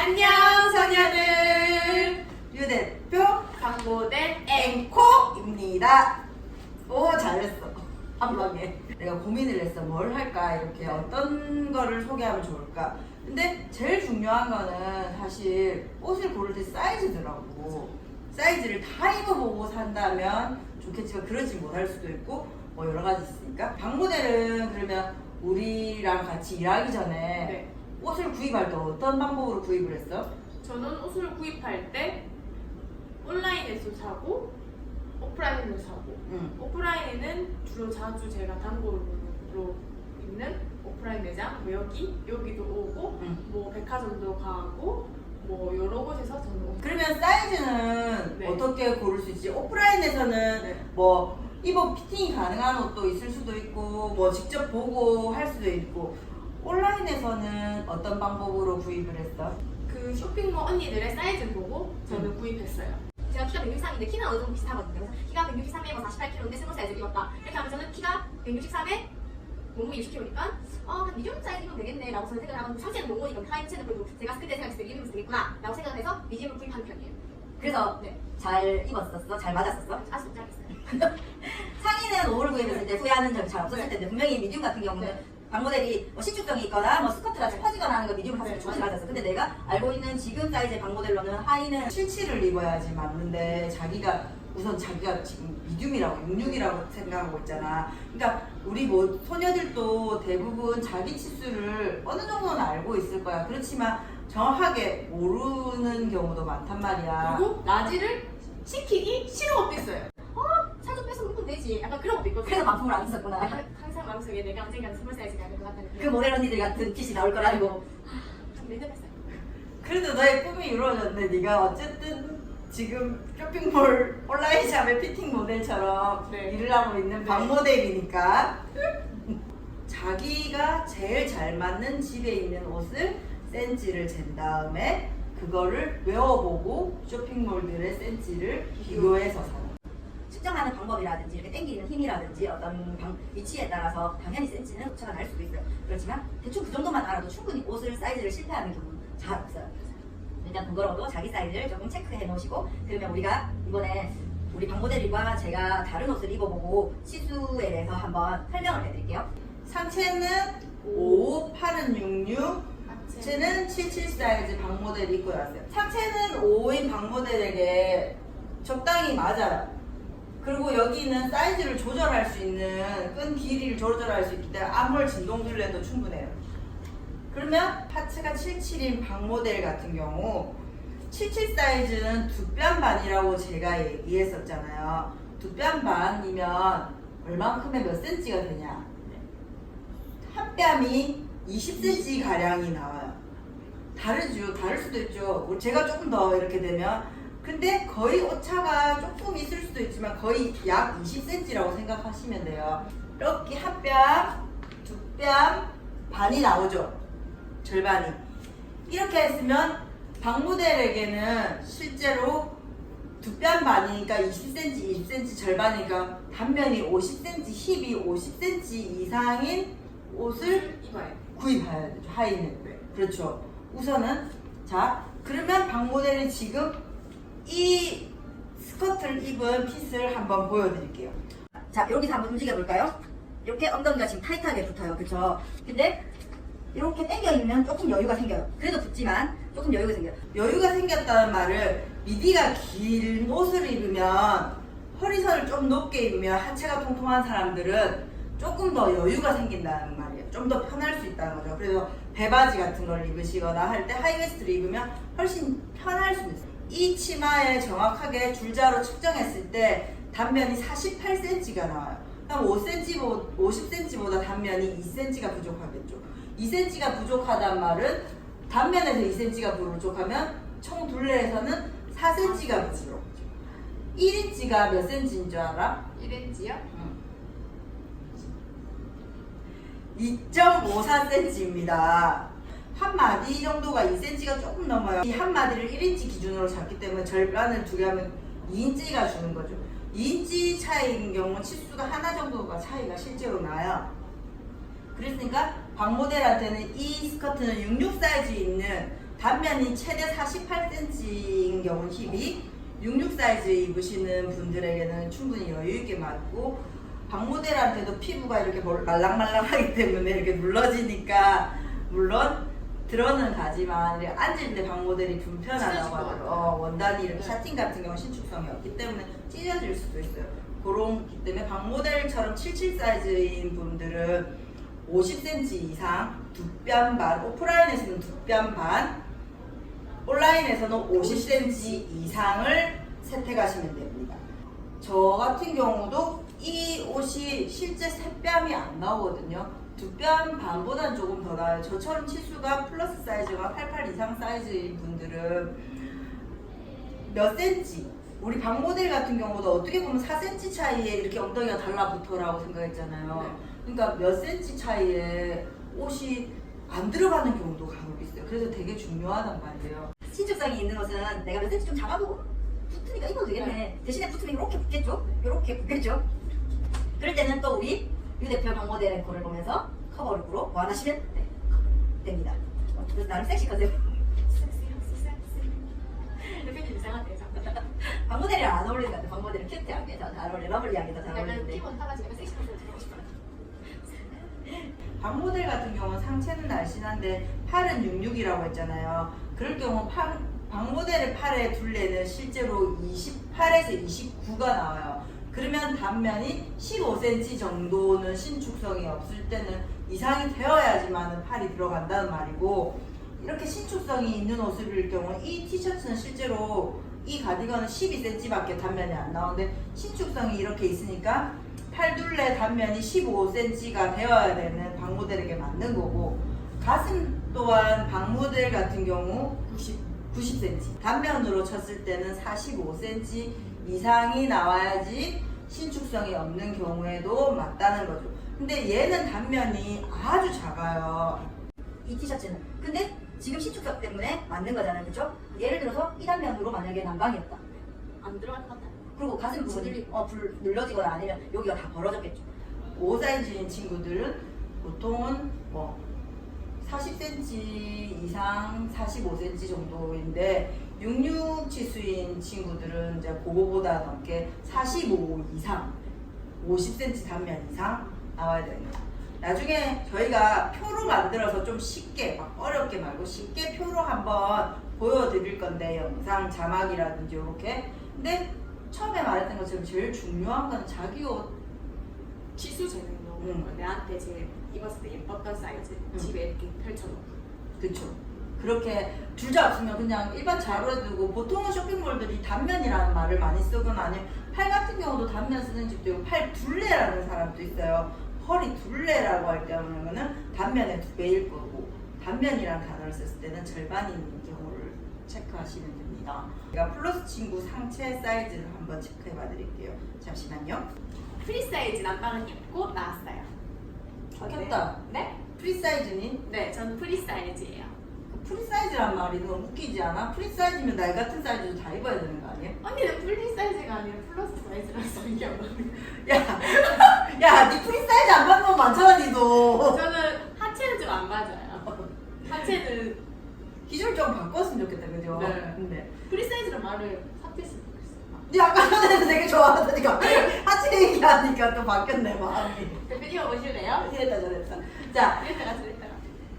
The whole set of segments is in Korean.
안녕 소녀들. 유 대표 광고대 앵코입니다. 오 잘했어. 한 방에. 내가 고민을 했어. 뭘 할까 이렇게 어떤 거를 소개하면 좋을까. 근데 제일 중요한 거는 사실 옷을 고를 때 사이즈더라고. 사이즈를 다 입어보고 산다면 좋겠지만 그러지 못할 수도 있고 뭐 여러 가지 있으니까. 박모델은 그러면 우리랑 같이 일하기 전에 네. 옷을 구입할 때 어떤 방법으로 구입을 했어? 저는 옷을 구입할 때 온라인에서 사고 오프라인에서 사고 오프라인에는 주로 자주 제가 단골로 있는 오프라인 매장 뭐 여기도 오고 뭐 백화점도 가고 뭐 여러 곳에서 저는 옷 그러면 사이즈는 네. 어떻게 고를 수 있지? 오프라인에서는 네. 뭐 입어 피팅이 가능한 옷도 있을 수도 있고 뭐 직접 보고 할 수도 있고 온라인에서는 어떤 방법으로 구입을 했어? 그 쇼핑몰 언니들의 사이즈 보고 저는 구입했어요. 제가 키가 163인데 키는 어느 정도 비슷하거든요. 그래서 키가 163에 뭐 48kg인데 스몰 사이즈 입었다. 이렇게 하면 저는 키가 163에 몸무게 60kg니까 한 미디움 사이즈 입으면 되겠네 라고 저는 생각을 하고 상체는 롱보니까 하이 체드도 제가 그때 생각했을 때 미디움이 되겠구나 라고 생각을 해서 미디움을 구입하는 편이에요. 그래서 네. 잘 입었었어? 잘 맞았었어? 아직 못 잘했어요. 상의는 오버를 구입했을 때 후회하는 점이 잘 없었을 텐데 분명히 미디움 같은 경우는 네. 박모델이 뭐 시축성이 있거나 뭐 스커트가 퍼지거나 하는 거 미디움 샀을 때 좋지 맞았어. 근데 내가 알고 있는 지금 사이즈의 박모델로는 하의는 77을 입어야지 맞는데 자기가 지금 미디움이라고 66이라고 생각하고 있잖아. 그러니까 우리 뭐 소녀들도 대부분 자기 치수를 어느 정도는 알고 있을 거야. 그렇지만 정확하게 모르는 경우도 많단 말이야. 그리고 라지를 시키기 싫은 것도 있어요. 살 좀 빼서 묶으면 되지. 약간 그런 것도 있거든요. 그래서 반품을 안 했었구나. 항상 마음속에 내가 언젠가는 스몰 사이즈가 될 것 같다는 그 모델 언니들 같은 핏이 나올 거라고. 좀 매듭했어요. 그래도 너의 꿈이 이루어졌네. 네가 어쨌든 지금 쇼핑몰 온라인샵의 피팅 모델처럼 네. 일을 하고 있는 네. 박모델이니까 자기가 제일 잘 맞는 집에 있는 옷을 센치를 잰 다음에 그거를 외워보고 쇼핑몰들의 센치를 비교해서 사는. 측정하는 방법이라든지 이렇게 당기는 힘이라든지 어떤 위치에 따라서 당연히 센치는 오차가 날 수도 있어요. 그렇지만 대충 그 정도만 알아도 충분히 옷을 사이즈를 실패하는 경우는 잘 없어요. 일단 그거로도 자기 사이즈를 조금 체크해 놓으시고 그러면 우리가 이번에 우리 박모델과 제가 다른 옷을 입어보고 치수에 대해서 한번 설명을 해드릴게요. 상체는 55, 팔은 66, 하체는 77 사이즈 박모델 입고 왔어요. 상체는 55인 박모델에게 적당히 맞아요. 그리고 여기는 사이즈를 조절할 수 있는 끈 길이를 조절할 수 있기 때문에 아무리 진동 둘레도 충분해요. 그러면 하체가 77인 박모델 같은 경우 77 사이즈는 두뼘 반이라고 제가 얘기했었잖아요. 두뼘 반이면 얼만큼의 몇 센치가 되냐? 한 뺨이 20cm 가량이 나와요. 다르죠. 다를 수도 있죠. 제가 조금 더 이렇게 되면 근데 거의 오차가 조금 있을 수도 있지만 거의 약 20cm라고 생각하시면 돼요. 이렇게 한 뺨, 두 뺨 반이 나오죠. 절반이. 이렇게 했으면 박모델에게는 실제로 두 뺨 반이니까 20cm, 20cm 절반이니까 단면이 50cm, 힙이 50cm 이상인 옷을 입어요. 구입해야 되죠. 하의는. 네. 그렇죠. 우선은 자 그러면 박모델이 지금 이 스커트를 입은 핏을 한번 보여드릴게요. 자, 여기서 한번 움직여 볼까요? 이렇게 엉덩이가 지금 타이트하게 붙어요. 그쵸? 근데 이렇게 당겨 입으면 조금 여유가 생겨요. 그래도 붙지만 조금 여유가 생겨요. 여유가 생겼다는 말을 미디가 긴 옷을 입으면 허리선을 좀 높게 입으면 하체가 통통한 사람들은 조금 더 여유가 생긴다는 말이에요. 좀 더 편할 수 있다는 거죠. 그래서 배바지 같은 걸 입으시거나 할 때 하이웨스트를 입으면 훨씬 편할 수 있어요. 이 치마에 정확하게 줄자로 측정했을 때 단면이 48cm가 나와요. 그럼 50cm보다 단면이 2cm가 부족하겠죠. 2cm가 부족하단 말은 단면에서 2cm가 부족하면 총 둘레에서는 4cm가 부족. 1인치가 몇 cm인 줄 알아? 1인치요? 2.54cm입니다. 한 마디 정도가 2cm가 조금 넘어요. 이 한 마디를 1인치 기준으로 잡기 때문에 절반을 두개 하면 2인치가 주는 거죠. 2인치 차이인 경우 치수가 하나 정도가 차이가 실제로 나요. 그랬으니까 박모델한테는 이 스커트는 66 사이즈 있는 단면이 최대 48cm인 경우 힙이 66 사이즈 입으시는 분들에게는 충분히 여유 있게 맞고 방모델한테도 피부가 이렇게 말랑말랑하기 때문에 이렇게 눌러지니까 물론 들어는 가지만 이렇게 앉을 때 방모델이 불편하다고 하더라고요. 원단이 이렇게 샤틴 같은 경우는 신축성이 없기 때문에 찢어질 수도 있어요. 그렇기 때문에 방모델처럼 77 사이즈인 분들은 50cm 이상 두 뼘 반, 오프라인에서는 두 뼘 반, 온라인에서는 50cm 이상을 세택하시면 됩니다. 저 같은 경우도 이 옷이 실제 세 뼘이 안 나오거든요. 두 뼘 반보다는 조금 더 나아요. 저처럼 치수가 플러스 사이즈가 88 이상 사이즈인 분들은 몇 센치? 우리 방모델 같은 경우도 어떻게 보면 4cm 차이에 이렇게 엉덩이가 달라붙어라고 생각했잖아요. 그러니까 몇 cm 차이에 옷이 안 들어가는 경우도 간혹 있어요. 그래서 되게 중요하단 말이에요. 신축성이 있는 옷은 내가 몇 cm 좀 잡아도 붙으니까 입어도 되겠네. 대신에 붙으면 이렇게 붙겠죠? 이렇게 붙겠죠? 그럴 때는 또 우리 유 대표 방모델 앵콜을 보면서 커버룩으로 보완하시면 됩니다. 그래서 나름 섹시 컨셉. 대표님 이상한데요, 잠깐. 방모델이랑 안 어울리는 것 같아. 방모델은 큐트하게 더 잘 어울려. 러블리하게 더 잘 약간 어울리는데. 피부 타가지고 약간 섹시 컨셉을 들어가고 싶어요. 방모델 같은 경우는 상체는 날씬한데 팔은 66이라고 했잖아요. 그럴 경우 방모델의 팔의 둘레는 실제로 28에서 29가 나와요. 그러면 단면이 15cm 정도는 신축성이 없을 때는 이상이 되어야지만 팔이 들어간다는 말이고, 이렇게 신축성이 있는 옷을 입을 경우 이 티셔츠는 실제로 이 가디건은 12cm밖에 단면이 안 나오는데 신축성이 이렇게 있으니까 팔둘레 단면이 15cm가 되어야 되는 방모델에게 맞는 거고, 가슴 또한 방모델 같은 경우 90cm, 단면으로 쳤을 때는 45cm 이상이 나와야지 신축성이 없는 경우에도 맞다는 거죠. 근데 얘는 단면이 아주 작아요. 이 티셔츠는. 근데 지금 신축성 때문에 맞는 거잖아요. 그렇죠? 예를 들어서 이 단면으로 만약에 난방이었다. 안 들어갈 것 같아요. 그리고 가슴 부분이 눌러지거나 아니면 여기가 다 벌어졌겠죠. 5 사이즈인 친구들은 보통은 뭐 40cm 이상 45cm 정도인데 66 치수인 친구들은 이제 그거보다 넘게 45 이상 50cm 단면 이상 나와야 됩니다. 나중에 저희가 표로 만들어서 좀 쉽게 막 어렵게 말고 쉽게 표로 한번 보여드릴 건데, 영상 자막이라든지 이렇게. 근데 처음에 말했던 것처럼 제일 중요한 건 자기 옷 치수 재는 내한테 제일 입었을 때 예뻤던 사이즈 집에 이렇게 펼쳐놓고. 그쵸. 그렇게 둘 다 없으면 그냥 일반 자루에 두고, 보통은 쇼핑몰들이 단면이라는 말을 많이 쓰거나 아니면 팔 같은 경우도 단면 쓰는 집도 있고 팔 둘레라는 사람도 있어요. 허리 둘레라고 할 때는 단면의 2배일 거고, 단면이라는 단어를 썼을 때는 절반인 경우를 체크하시면 됩니다. 제가 플러스 친구 상체 사이즈를 한번 체크해 봐 드릴게요. 잠시만요. 프리 사이즈 난방은 입고 나왔어요. 좋겠다. 네? 프리 사이즈니? 네, 저는 프리 사이즈예요. 프리 사이즈란 말이 너무 웃기지 않아? 프리 사이즈면 날 같은 사이즈도 다 입어야 되는 거 아니야? 언니는 프리 사이즈가 아니라 플러스 사이즈라서 이게 안 맞는 야, 니 프리 사이즈 안 받는 건 많잖아, 니도. 저는 하체는 좀 안 맞아요. 하체는 기준을 좀 바꿨으면 좋겠다, 그죠? 네. 근데. 프리 사이즈란 말을 삭제했으면 좋겠어요. 니 아까 전에는 되게 좋아하더니까 하체 얘기하니까 또 바뀌었네, 마음이. 대표님 오실래요? 이랬다 저랬다. 자, 이랬다가 저랬다가.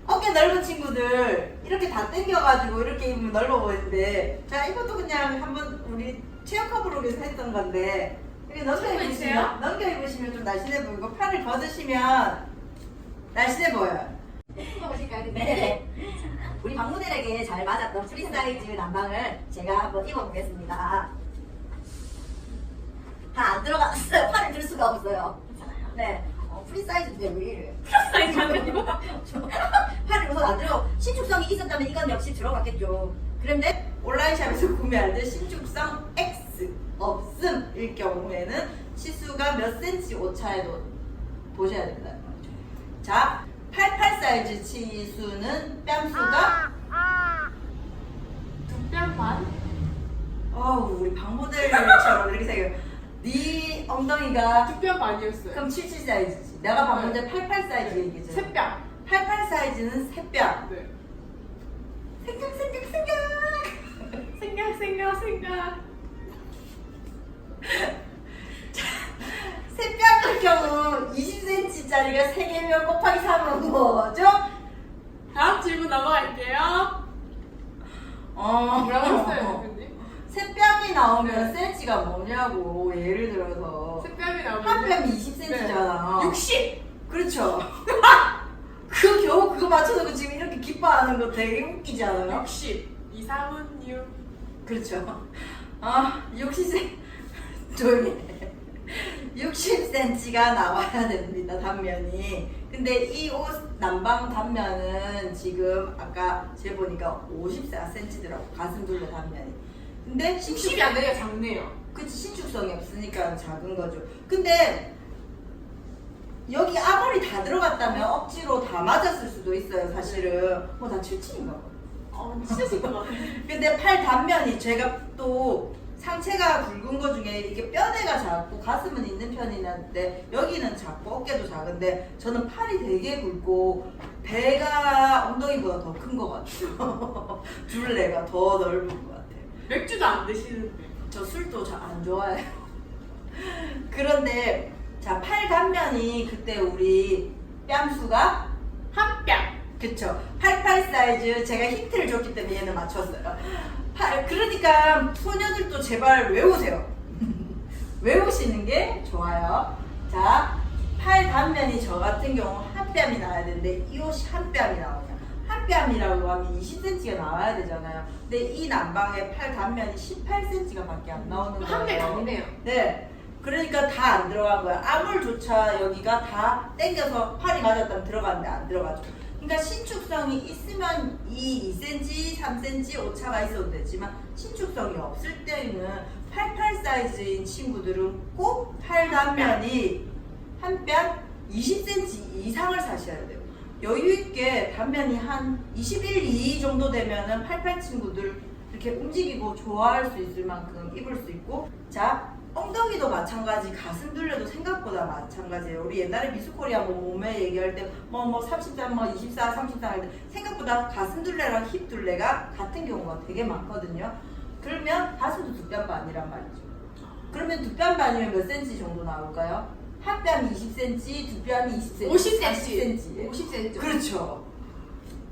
어깨 넓은 친구들 이렇게 다 당겨가지고 이렇게 입으면 넓어 보이는데, 자, 이것도 그냥 한번 우리 체형 커버룩에서 했던 건데 이렇게 넘겨 입으시면 좀 날씬해 보이고, 팔을 걷으시면 날씬해 보여요. 입어보실까요? 네. 우리 방모델에게 잘 맞았던 프리 사이즈 난방을 제가 한번 입어보겠습니다. 다 안 들어갔어요. 팔을 들 수가 없어요. 네. 프리 사이즈인데 왜 이래? 사이즈 하면요? 팔이 우선 안 들어. 신축성이 있었다면 이건 역시 들어갔겠죠. 그런데 온라인샵에서 구매할 때 신축성 X 없음일 경우에는 치수가 몇 cm 오차에도 보셔야 된다는 거죠. 자, 88 사이즈 치수는 뺨수가 2뼘 반? 우리 방모델처럼 이렇게 생겨. 네 엉덩이가 2뼘 반이었어요. 그럼 77 사이즈지. 내가 방금 전에 88 사이즈 얘기했잖아. 3뼘. 88 사이즈는 3뺨. 네. 생각. 새벽일 경우 20cm짜리가 3개면 곱하기 3은 뭐죠? 다음 질문 넘어갈게요. 뭐라고 했어요, 대표님? 새뺨이 나오면 네. 센치가 뭐냐고. 예를 들어서 새뺨이 나오면 한 뺨이 20cm잖아. 60. 그렇죠. 그 겨우 그거 맞춰놓고 지금 이렇게 기뻐하는 거 되게 웃기지 않아요? 60. 이상은 6. 그렇죠. 60cm 조용히 해. 60cm가 나와야 됩니다, 단면이. 근데 이 옷 남방 단면은 지금 아까 재보니까 54cm더라고, 가슴 둘레 단면이. 근데 60이 안 되니까 작네요. 그치, 신축성이 없으니까 작은 거죠. 근데 여기 앞머리 다 들어갔다면 억지로 다 맞았을 수도 있어요, 사실은. 다 77인가 봐. 진짜 작은 것 같아. 근데 팔 단면이 제가 또 상체가 굵은 거 중에 이게 뼈대가 작고 가슴은 있는 편이는데 여기는 작고 어깨도 작은데 저는 팔이 되게 굵고 배가 엉덩이보다 더 큰 것 같아요. 둘레가 더 넓은 것 같아요. 맥주도 안 드시는데. 저 술도 잘 안 좋아해요. 그런데 자, 팔 단면이 그때 우리 뺨수가 한 뺨. 그쵸. 88 사이즈 제가 힌트를 줬기 때문에 얘는 맞췄어요. 그러니까 소녀들도 제발 외우세요. 외우시는 게 좋아요. 자, 팔 단면이 저 같은 경우 한 뺨이 나와야 되는데 이 옷이 한 뺨이 나오냐. 한 뺨이라고 하면 20cm가 나와야 되잖아요. 근데 이 남방의 팔 단면이 18cm가 밖에 안 나오는 거예요. 한 배가 아니네요. 네. 그러니까 다 안 들어간 거야. 아물조차 여기가 다 당겨서 팔이 맞았다면 들어가는데 안 들어가죠. 그러니까 신축성이 있으면 이 2cm, 3cm 오차가 있어도 되지만 신축성이 없을 때는 88 사이즈인 친구들은 꼭 팔 단면이 한 뺨 20cm 이상을 사셔야 돼요. 여유 있게 단면이 한 21, 2 정도 되면은 88 친구들 이렇게 움직이고 좋아할 수 있을 만큼 입을 수 있고, 자, 엉덩이도 마찬가지, 가슴 둘레도 생각보다 마찬가지예요. 우리 옛날에 미스코리아 몸매 얘기할 때 33, 24, 34 할 때 생각보다 가슴 둘레랑 힙 둘레가 같은 경우가 되게 많거든요. 그러면 가슴도 두 뺨 반이란 말이죠. 그러면 두 뺨 반이면 몇 cm 정도 나올까요? 한 뺨이 20cm, 두 뺨이 20cm, 50cm. 40cm. 그렇죠.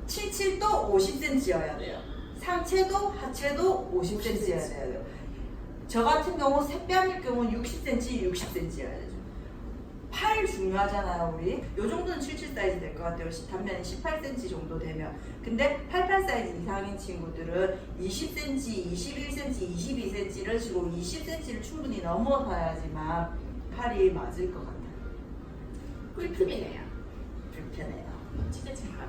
77도 50cm여야 돼요. 상체도 하체도 50cm여야 돼요. 저 같은 경우 세 뺨일 경우 60cm, 60cm여야 되죠. 팔 중요하잖아요, 우리. 요 정도는 77 사이즈 될 것 같아요. 단면이 18cm 정도 되면. 근데 88 사이즈 이상인 친구들은 20cm, 21cm, 22cm를 주고 20cm를 충분히 넘어서야지만 팔이 맞을 것 같아요. 꿀팁이네요. 불편해요. 진짜 제가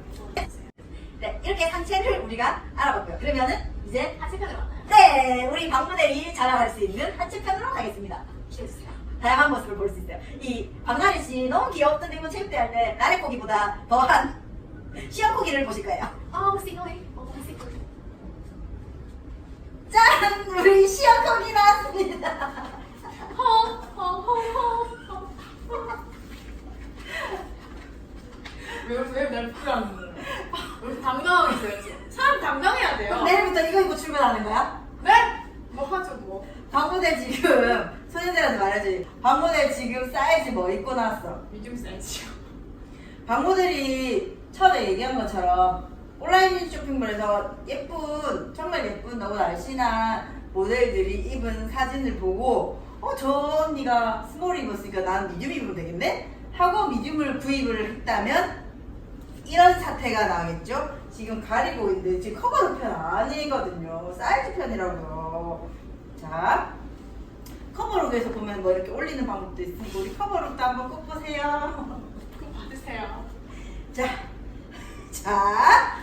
네, 이렇게 상체를 우리가 알아봤고요. 그러면은 이제 하체 편으로 만나요. 네, 우리 방모델이 자랑할 수 있는 하체 편으로 가겠습니다. 키워주세요. 다양한 모습을 볼 수 있어요. 이 박나래 씨 너무 귀엽던데 이번 체육대 할 때 나래 고기보다 더한 시험 고기를 보실 거예요. 싱어해. 싱어. 짠! 우리 시험 고기 나왔습니다. 왜날 부끄러워하는 거예요? 왜 당당하게 있어요? 사람 당당해야 돼요. 내일부터 이거 입고 출근하는 거야? 네? 뭐 하죠 뭐. 방모델 지금 소녀들한테 말해야지. 방모델 지금 사이즈 뭐 입고 나왔어? 미디움 사이즈요. 방모델이 처음에 얘기한 것처럼 온라인 쇼핑몰에서 정말 예쁜 너무 날씬한 모델들이 입은 사진을 보고 저 언니가 스몰 입었으니까 나는 미디움 입으면 되겠네? 하고 미디움을 구입을 했다면 이런 사태가 나겠죠? 지금 가리고 있는데 지금 커버룩 편 아니거든요. 사이즈 편이라고요. 자, 커버룩에서 보면 뭐 이렇게 올리는 방법도 있으니까 우리 커버룩도 한번 꼭 보세요. 그거 받으세요. 자,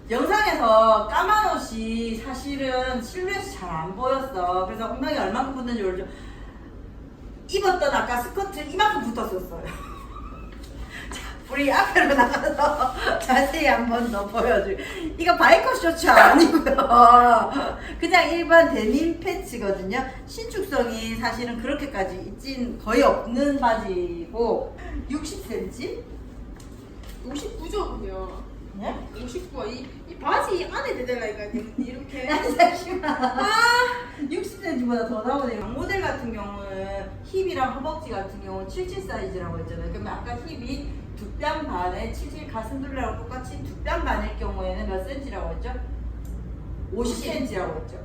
영상에서 까만 옷이 사실은 실루엣이 잘 안 보였어. 그래서 엉덩이 얼마큼 붙는지 모르죠. 입었던 아까 스커트 이만큼 붙었었어요. 자, 우리 앞으로 나가서 자세히 한 번 더 보여줄. 이거 바이커 셔츠 아니고요. 그냥 일반 데님 팬츠거든요. 신축성이 사실은 그렇게까지 있진 거의 없는 바지고 60cm? 59죠 그냥. 네? 59가 이 바지 안에 대달라니까 이렇게. 아니 잠시만. 60cm보다 더 나오네요. 모델 같은 경우는 힙이랑 허벅지 같은 경우는 77 사이즈라고 했잖아요. 그러면 아까 힙이 2뺨 반에 77 가슴둘레랑 똑같이 2뺨 반일 경우에는 몇 cm라고 했죠? 50cm라고 했죠.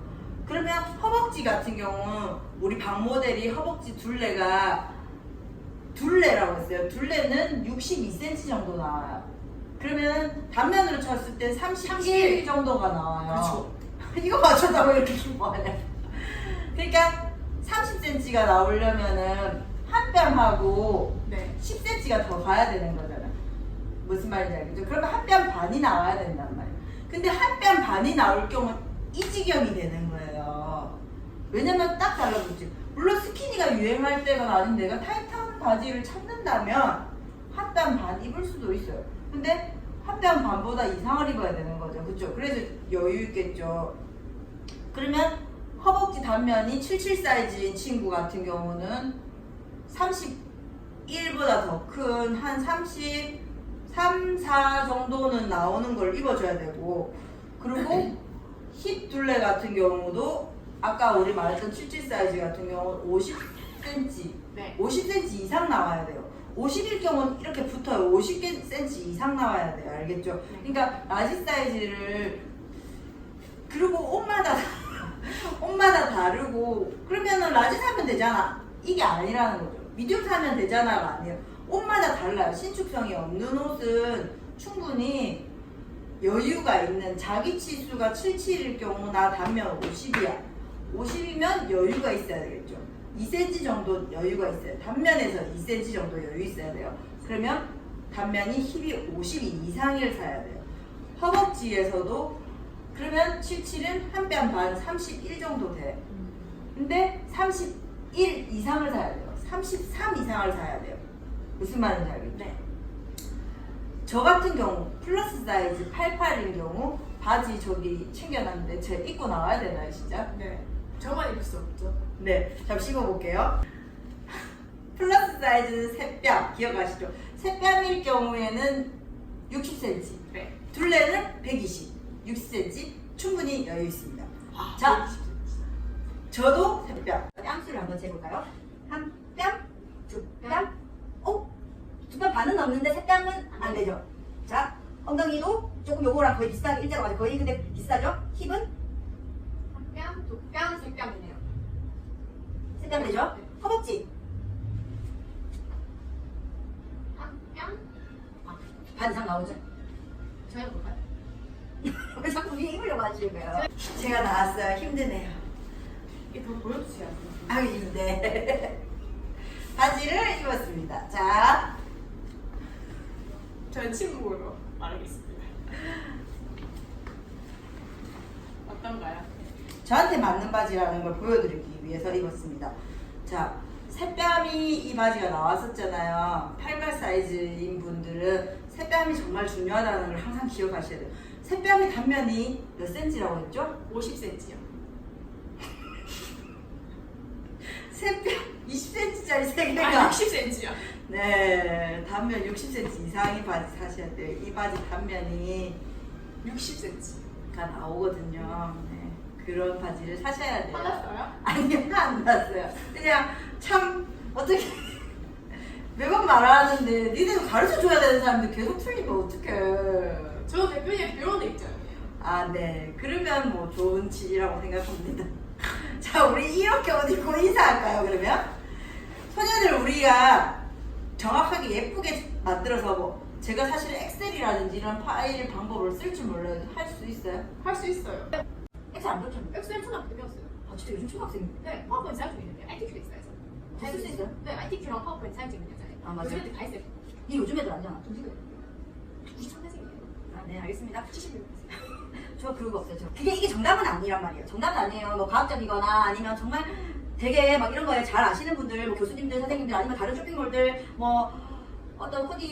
그러면 허벅지 같은 경우 우리 박 모델이 허벅지 둘레라고 했어요. 둘레는 62cm 정도 나와요. 그러면 단면으로 쳤을 때 31 정도가 나와요. 그렇죠. 이거 맞춰다고 이렇게 기뻐하냐. 그러니까 30cm가 나오려면은 한 뺨하고 네. 10cm가 더 가야 되는 거잖아. 무슨 말인지 알겠죠? 그러면 한 뺨 반이 나와야 된단 말이에요. 근데 한 뺨 반이 나올 경우 이 지경이 되는 거예요. 왜냐면 딱 달라붙지. 물론 스키니가 유행할 때가 아닌 내가 타이트한 바지를 찾는다면 한 뺨 반 입을 수도 있어요. 근데 한 뺨 반보다 이상을 입어야 되는 거죠. 그쵸? 그래서 여유 있겠죠. 그러면 허벅지 단면이 77 사이즈인 친구 같은 경우는 31보다 더 큰 한 33, 4 정도는 나오는 걸 입어줘야 되고, 그리고 힙 둘레 같은 경우도 아까 우리 말했던 77 사이즈 같은 경우는 50cm, 네. 50cm 이상 나와야 돼요. 50일 경우는 이렇게 붙어요. 50cm 이상 나와야 돼요. 알겠죠? 그러니까 라지 사이즈를, 그리고 옷마다 다르고, 그러면은 라지 사면 되잖아. 이게 아니라는 거죠. 미디움 사면 되잖아가 아니에요. 옷마다 달라요. 신축성이 없는 옷은 충분히 여유가 있는, 자기 치수가 77일 경우 나 단면 50이야. 50이면 여유가 있어야 되겠죠. 2cm 정도 여유가 있어요. 단면에서 2cm 정도 여유 있어야 돼요. 그러면 단면이 힙이 52 이상을 사야 돼요. 허벅지에서도 그러면 77은 한 뺨 반 31 정도 돼. 근데 31 이상을 사야 돼요. 33 이상을 사야 돼요. 무슨 말인지 알겠죠? 네. 저 같은 경우 플러스 사이즈 88인 경우 바지 저기 챙겨놨는데 제 입고 나와야 되나요 진짜? 네. 저만 입을 수 없죠. 네, 잠시 씹어볼게요. 플러스 사이즈는 새뺨 기억하시죠? 새뺨일 경우에는 60cm, 네. 둘레는 120, 60cm 충분히 여유 있습니다. 아, 자, 저도 새뺨. 뺨수를 한번 재볼까요? 한 뺨, 두 뺨, 두 뺨 반은 넘는데 세 뺨은 안 되죠. 자, 엉덩이도 조금 요거랑 거의 비슷하게 일자로 가죠. 거의 근데 비슷하죠? 힙은 한 뺨, 두 뺨, 세 뺨이네요. 세 뺨 되죠? 네. 허벅지 한 뺨? 반 이상 나오죠? 저 해볼까요? 왜 자꾸 위에 입으려고 하시는 거예요? 제가 나왔어요. 힘드네요. 이게 더 보여주세요. 아, 네. 바지를 입었습니다. 자, 저의 침묵으로 말하겠습니다. 어떤가요? 저한테 맞는 바지라는 걸 보여드리기 위해서 입었습니다. 자, 새뺨이 이 바지가 나왔었잖아요. 88 사이즈인 분들은 새뺨이 정말 중요하다는 걸 항상 기억하셔야 돼요. 새뺨의 단면이 몇 cm라고 했죠? 50cm요. 새뺨 20cm짜리 세 아, 개가. 60cm요. 네, 단면 60cm 이상의 바지 사셔야 돼요. 이 바지 단면이 60cm가 나오거든요. 네, 그런 바지를 사셔야 돼요. 화났어요? 아니요, 안 났어요. 그냥 참 어떻게 매번 말하는데 니들 가르쳐 줘야 되는 사람들 계속 틀리면 어떡해. 저 대표님 배우는 입장이에요. 아, 네. 그러면 뭐 좋은 질이라고 생각합니다. 자, 우리 이렇게 옷 입고 인사할까요, 그러면? 소녀들 우리가 정확하게 예쁘게 만들어서 뭐 제가 사실 엑셀이라든지 이런 파일 방법을 쓸 줄 몰라요. 할 수 있어요? 할 수 있어요. 엑셀 안 배웠잖아요. 엑셀 초등학교 때 배웠어요. 아 진짜 요즘 초등학생인데 네, 파워포인트 사용 중이는데 ITQ도 있어요. 쓸 수 있어요? 네, ITQ랑 파워포인트 사용 중인 여자예요. 아, 맞아요? 요즘 애들 다 있어요. 이 요즘 애들 아니잖아. 93년생이에요. 아, 네 알겠습니다. 76. 저 그거 없어요. 이게 정답은 아니란 말이에요. 정답은 아니에요. 뭐 과학적이거나 아니면 정말 되게 막 이런 거에 잘 아시는 분들, 뭐 교수님들, 선생님들 아니면 다른 쇼핑몰들 뭐 어떤 코디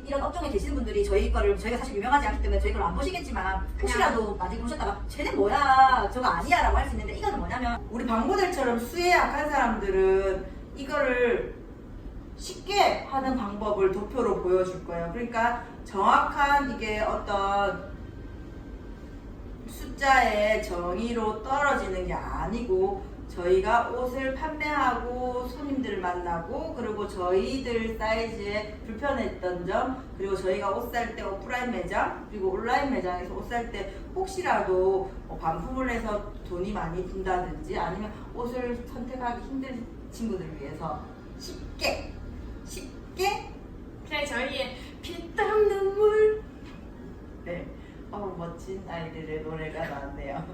이런 업종에 계시는 분들이 저희가 사실 유명하지 않기 때문에 저희 걸 안 보시겠지만 혹시라도 나중에 보셨다가 쟤는 뭐야 저거 아니야 라고 할 수 있는데 이거는 뭐냐면 우리 박 모델처럼 수에 약한 사람들은 이거를 쉽게 하는 방법을 도표로 보여줄 거예요. 그러니까 정확한 이게 어떤 숫자의 정의로 떨어지는 게 아니고 저희가 옷을 판매하고 손님들을 만나고 그리고 저희들 사이즈에 불편했던 점 그리고 저희가 옷 살 때 오프라인 매장 그리고 온라인 매장에서 옷 살 때 혹시라도 반품을 해서 돈이 많이 든다든지 아니면 옷을 선택하기 힘든 친구들을 위해서 쉽게 그냥 저희의 피땀 눈물. 네, 멋진 아이들의 노래가 나왔네요.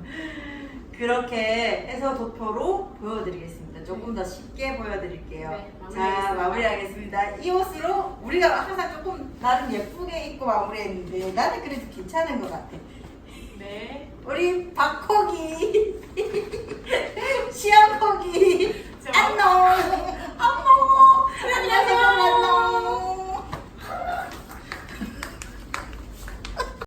그렇게 해서 도표로 보여드리겠습니다. 조금 더 쉽게 보여드릴게요. 네, 자, 마무리하겠습니다. 이 옷으로 우리가 항상 조금 나름 예쁘게 입고 마무리했는데 나는 그래도 괜찮은 것 같아. 네. 우리 박코기, 시안코기, 저- 안녕, 안녕, 안녕하세요, 안녕.